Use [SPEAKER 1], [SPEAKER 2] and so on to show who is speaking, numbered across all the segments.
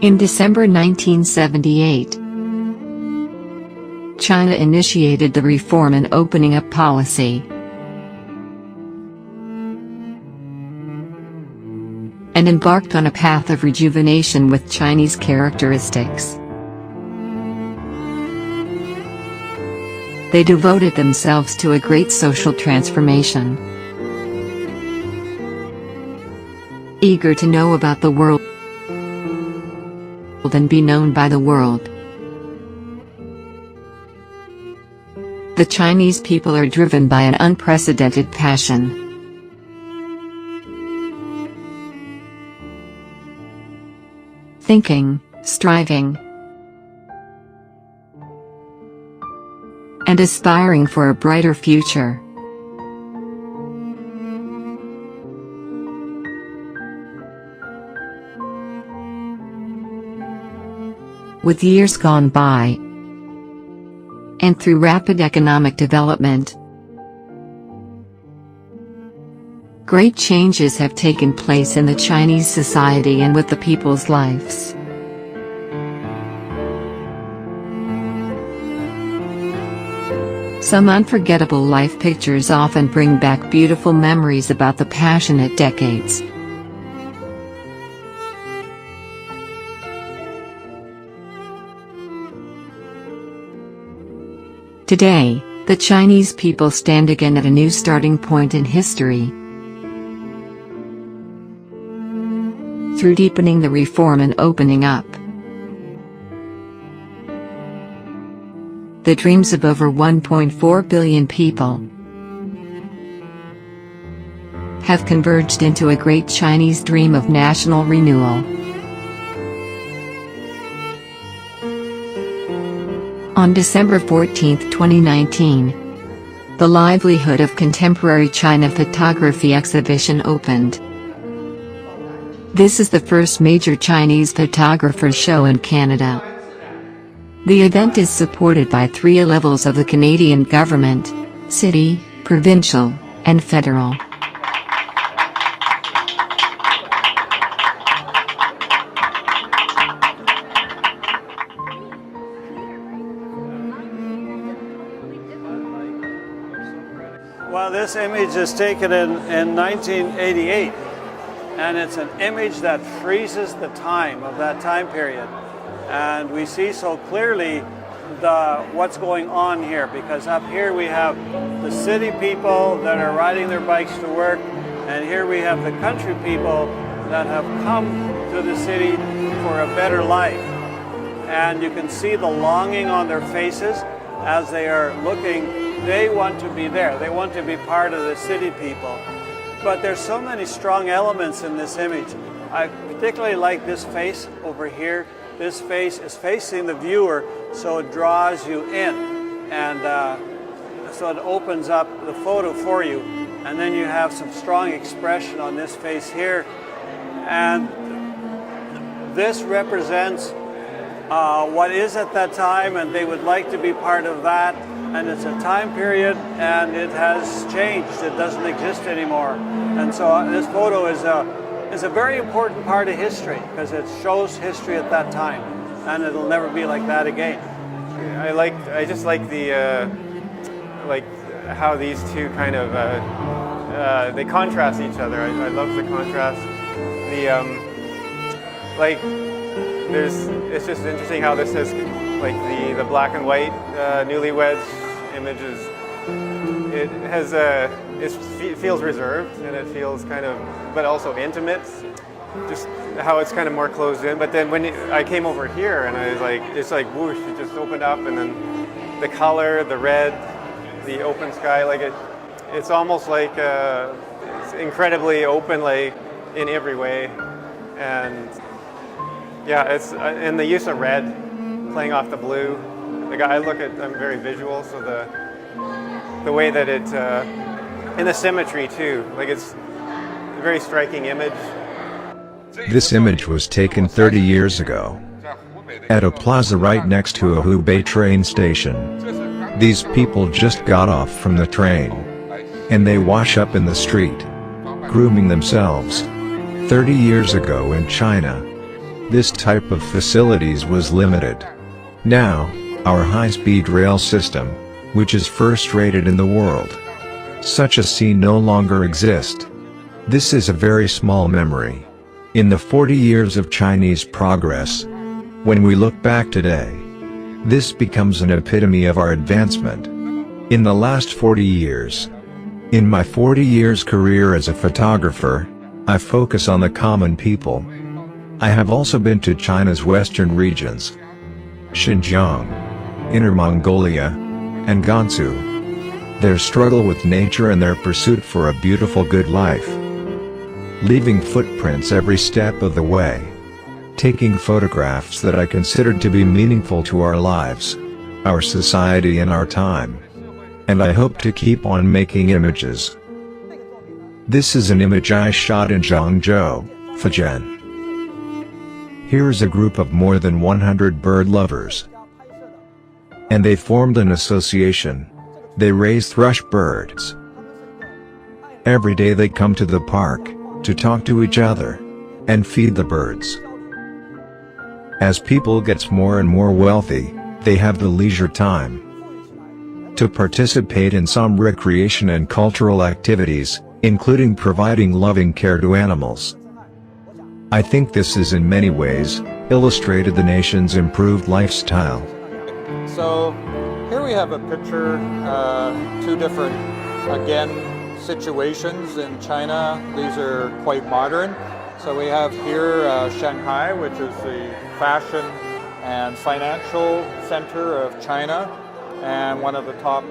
[SPEAKER 1] In December 1978, China initiated the Reform and Opening Up policy and embarked on a path of rejuvenation with Chinese characteristics. They devoted themselves to a great social transformation. Eager to know about the world and be known by the world. The Chinese people are driven by an unprecedented passion. Thinking, striving, and aspiring for a brighter future. With years gone by, and through rapid economic development, great changes have taken place in the Chinese society and with the people's lives. Some unforgettable life pictures often bring back beautiful memories about the passionate decades. Today, the Chinese people stand again at a new starting point in history. Through deepening the reform and opening up, the dreams of over 1.4 billion people have converged into a great Chinese dream of national renewal. On December 14, 2019, the Livelihood of Contemporary China Photography exhibition opened. This is the first major Chinese photographer show in Canada. The event is supported by 3 levels of the Canadian government: city, provincial, and federal.
[SPEAKER 2] Well, this image is taken in 1988, and it's an image that freezes the time of that time period. And we see so clearly what's going on here, because up here we have the city people that are riding their bikes to work, and here we have the country people that have come to the city for a better life. And you can see the longing on their faces as they are looking. They want to be there. They want to be part of the city people. But there's so many strong elements in this image. I particularly like this face over here. This face is facing the viewer, so it draws you in. And so it opens up the photo for you. And then you have some strong expression on this face here. And this represents what is at that time, and they would like to be part of that. And it's a time period, and it has changed. It doesn't exist anymore. And so this photo is a very important part of history, because it shows history at that time, and it'll never be like that again.
[SPEAKER 3] I just like the like how these two kind of they contrast each other. I love the contrast. It's just interesting how this has like the black and white newlyweds images. It feels reserved, and it feels kind of, but also intimate. Just how it's kind of more closed in. But then when I came over here, and I was like, it's like whoosh, it just opened up, and then the color, the red, the open sky, like it's almost like it's incredibly open, like in every way, and yeah, it's and the use of red, playing off the blue. Like I'm very visual, so the way that it, and the symmetry too, like it's a very striking image.
[SPEAKER 4] This image was taken 30 years ago at a plaza right next to a Hubei train station. These people just got off from the train, and they wash up in the street, grooming themselves. 30 years ago in China, this type of facilities was limited. Now, our high-speed rail system, which is first rated in the world, such a scene no longer exists. This is a very small memory in the 40 years of Chinese progress. When we look back today, this becomes an epitome of our advancement in the last 40 years. In my 40 years career as a photographer, I focus on the common people. I have also been to China's western regions, Xinjiang, Inner Mongolia, and Gansu. Their struggle with nature and their pursuit for a beautiful good life. Leaving footprints every step of the way. Taking photographs that I considered to be meaningful to our lives, our society and our time. And I hope to keep on making images. This is an image I shot in Zhangzhou, Fujian. Here's a group of more than 100 bird lovers. And they formed an association. They raise thrush birds. Every day they come to the park, to talk to each other, and feed the birds. As people gets more and more wealthy, they have the leisure time to participate in some recreation and cultural activities, including providing loving care to animals. I think this is in many ways illustrated the nation's improved lifestyle.
[SPEAKER 5] So here we have a picture, two different, again, situations in China. These are quite modern. So we have here Shanghai, which is the fashion and financial center of China and one of the top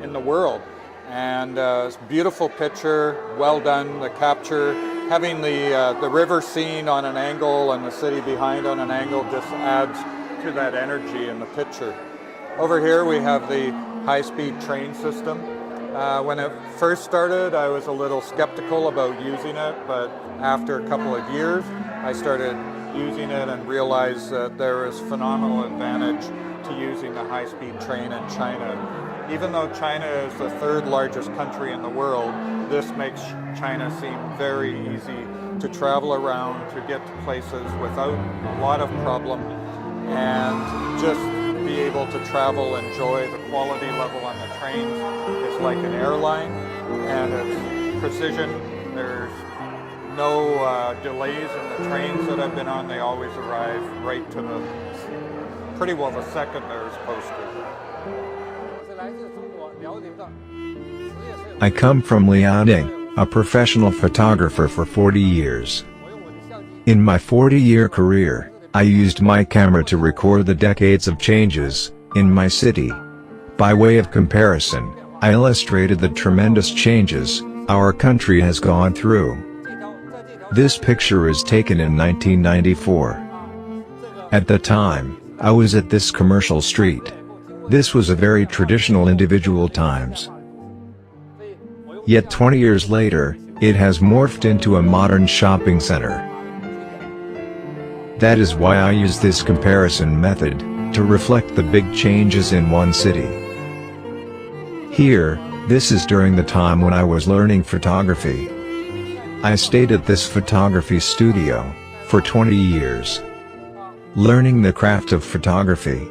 [SPEAKER 5] in the world. And it's a beautiful picture, well done, the capture. Having the river seen on an angle and the city behind on an angle just adds to that energy in the picture. Over here we have the high-speed train system. When it first started, I was a little skeptical about using it, but after a couple of years, I started using it and realized that there is phenomenal advantage to using the high-speed train in China. Even though China is the third largest country in the world, this makes China seem very easy to travel around, to get to places without a lot of problem, and just be able to travel, enjoy the quality level on the trains. It's like an airline, and it's precision. There's no delays in the trains that I've been on. They always arrive right to pretty well the second they're supposed to.
[SPEAKER 4] I come from Liaoning, a professional photographer for 40 years. In my 40-year career, I used my camera to record the decades of changes in my city. By way of comparison, I illustrated the tremendous changes our country has gone through. This picture is taken in 1994. At the time, I was at this commercial street. This was a very traditional individual times. Yet 20 years later, it has morphed into a modern shopping center. That is why I use this comparison method, to reflect the big changes in one city. Here, this is during the time when I was learning photography. I stayed at this photography studio for 20 years, learning the craft of photography.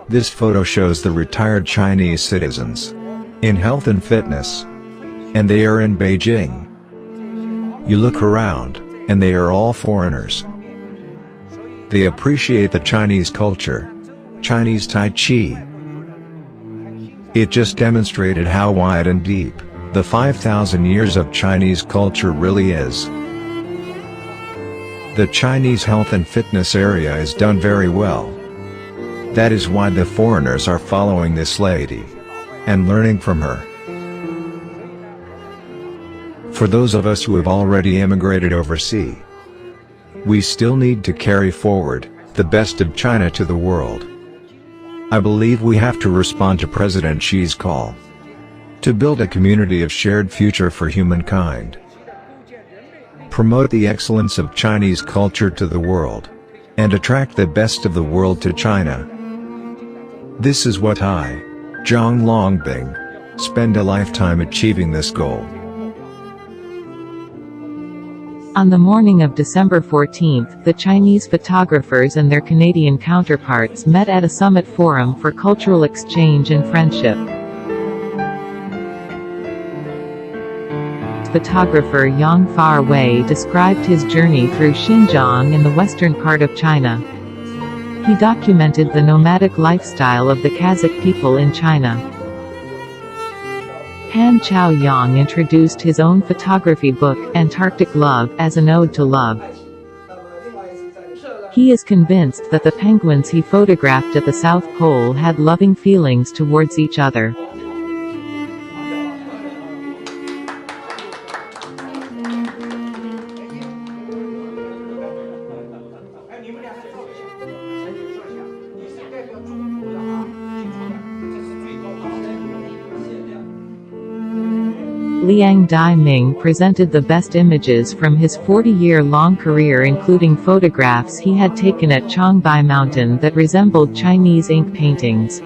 [SPEAKER 4] This photo shows the retired Chinese citizens in health and fitness, and they are in Beijing. You look around, and they are all foreigners. They appreciate the Chinese culture, Chinese Tai Chi. It just demonstrated how wide and deep the 5,000 years of Chinese culture really is. The Chinese health and fitness area is done very well. That is why the foreigners are following this lady and learning from her. For those of us who have already immigrated overseas, we still need to carry forward the best of China to the world. I believe we have to respond to President Xi's call to build a community of shared future for humankind. Promote the excellence of Chinese culture to the world, and attract the best of the world to China. This is what I, Zhang Longbing, spend a lifetime achieving this goal.
[SPEAKER 6] On the morning of December 14th, the Chinese photographers and their Canadian counterparts met at a summit forum for cultural exchange and friendship. Photographer Yang Far Wei described his journey through Xinjiang in the western part of China. He documented the nomadic lifestyle of the Kazakh people in China. Han Chao Yang introduced his own photography book, Antarctic Love, as an ode to love. He is convinced that the penguins he photographed at the South Pole had loving feelings towards each other. Liang Dai-ming presented the best images from his 40-year-long career, including photographs he had taken at Changbai Mountain that resembled Chinese ink paintings.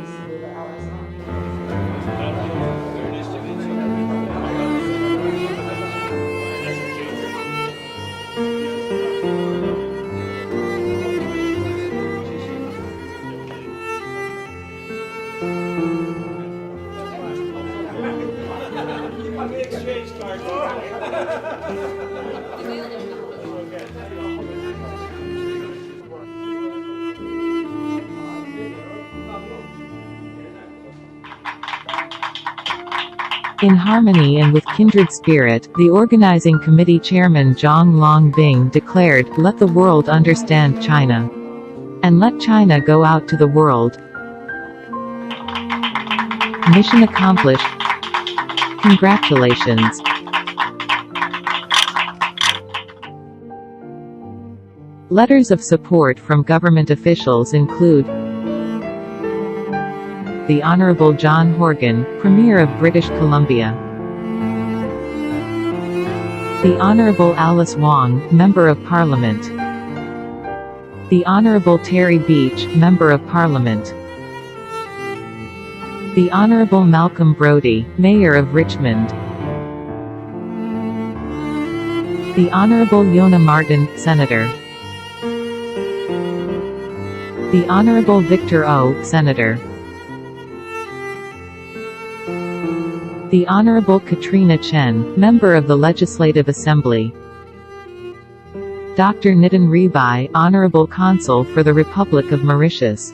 [SPEAKER 6] In harmony and with kindred spirit, the organizing committee chairman Zhang Longbing declared, "Let the world understand China. And let China go out to the world." Mission accomplished. Congratulations. Letters of support from government officials include the Honourable John Horgan, Premier of British Columbia. The Honourable Alice Wong, Member of Parliament. The Honourable Terry Beach, Member of Parliament. The Honourable Malcolm Brodie, Mayor of Richmond. The Honourable Yona Martin, Senator. The Honourable Victor O., Senator. The Honourable Katrina Chen, Member of the Legislative Assembly. Dr. Nitin Ribai, Honourable Consul for the Republic of Mauritius.